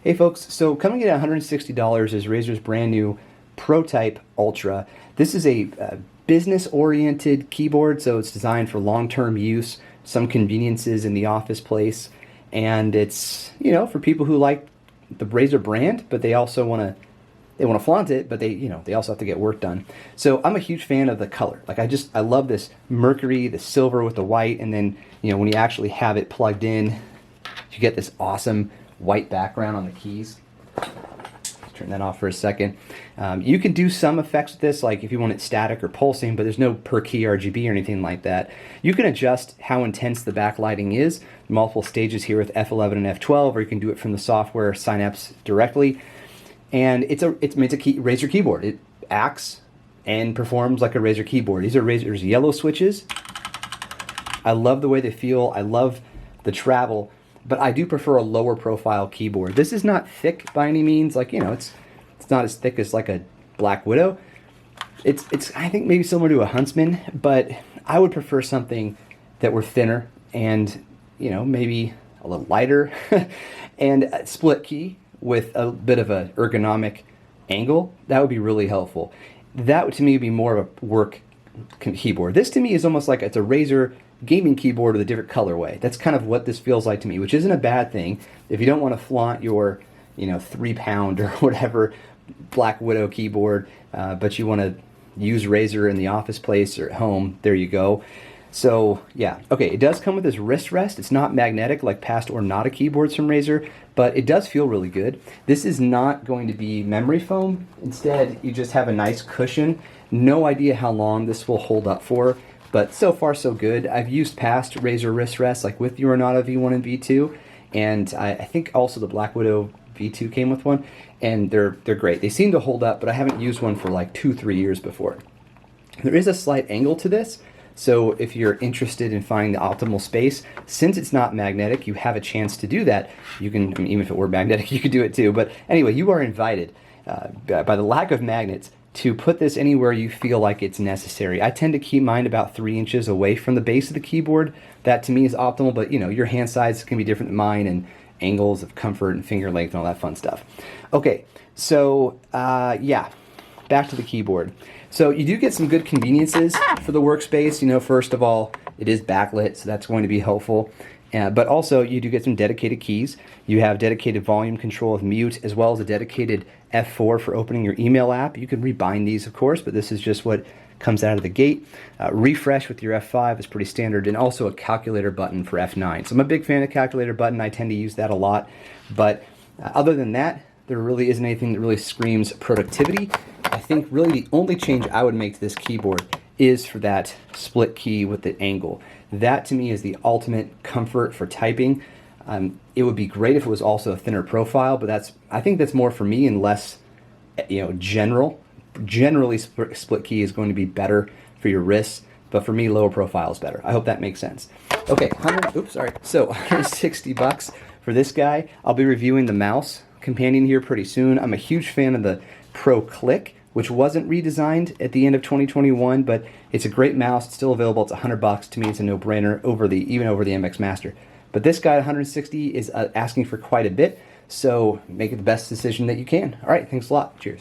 Hey folks, so coming in at $160 is Razer's brand new ProType Ultra. This is a business-oriented keyboard, so it's designed for long-term use, some conveniences in the office place, and it's, you know, for people who like the Razer brand, but they also want to flaunt it, but they also have to get work done. So I'm a huge fan of the color. Like I love this mercury, the silver with the white, and then, you know, when you actually have it plugged in, you get this awesome white background on the keys. Turn that off for a second. You can do some effects with this, like if you want it static or pulsing, but there's no per key RGB or anything like that. You can adjust how intense the backlighting is. Multiple stages here with F11 and F12, or you can do it from the software Synapse directly. And it's a Razer keyboard. It acts and performs like a Razer keyboard. These are Razer's yellow switches. I love the way they feel. I love the travel. But I do prefer a lower profile keyboard. This is not thick by any means. Like, you know, it's not as thick as like a Black Widow. It's I think maybe similar to a Huntsman, but I would prefer something that were thinner and, you know, maybe a little lighter and a split key with a bit of a ergonomic angle. That would be really helpful. That to me would be more of a work keyboard. This to me is almost like it's a Razer gaming keyboard with a different colorway. That's kind of what this feels like to me, which isn't a bad thing. If you don't want to flaunt your, you know, 3-pound or whatever Black Widow keyboard, but you want to use Razer in the office place or at home, there you go. So yeah, okay, it does come with this wrist rest. It's not magnetic like past Ornata keyboards from Razer, but it does feel really good. This is not going to be memory foam. Instead, you just have a nice cushion. No idea how long this will hold up for, but so far so good. I've used past Razer wrist rests, like with the Ornata V1 and V2, and I think also the Black Widow V2 came with one, and they're great. They seem to hold up, but I haven't used one for like 2-3 years before. There is a slight angle to this, so if you're interested in finding the optimal space, since it's not magnetic, you have a chance to do that. You can, I mean, even if it were magnetic, you could do it too. But anyway, you are invited by the lack of magnets to put this anywhere you feel like it's necessary. I tend to keep mine about 3 inches away from the base of the keyboard. That to me is optimal, but you know, your hand size can be different than mine, and angles of comfort and finger length and all that fun stuff. Okay, so yeah, back to the keyboard. So you do get some good conveniences for the workspace. You know, first of all, it is backlit, so that's going to be helpful. But also, you do get some dedicated keys. You have dedicated volume control of mute, as well as a dedicated F4 for opening your email app. You can rebind these, of course, but this is just what comes out of the gate. Refresh with your F5 is pretty standard, and also a calculator button for F9. So I'm a big fan of the calculator button. I tend to use that a lot. But other than that, there really isn't anything that really screams productivity. I think really the only change I would make to this keyboard is for that split key with the angle. That to me is the ultimate comfort for typing. It would be great if it was also a thinner profile, but I think that's more for me and less, you know, general. Generally, split key is going to be better for your wrists, but for me, lower profile is better. I hope that makes sense. Okay, so 160 bucks for this guy. I'll be reviewing the mouse companion here pretty soon. I'm a huge fan of the Pro Click, which wasn't redesigned at the end of 2021, but it's a great mouse. It's still available. It's 100 bucks. To me, it's a no-brainer even over the MX Master. But this guy, 160, is asking for quite a bit, so make it the best decision that you can. All right, thanks a lot. Cheers.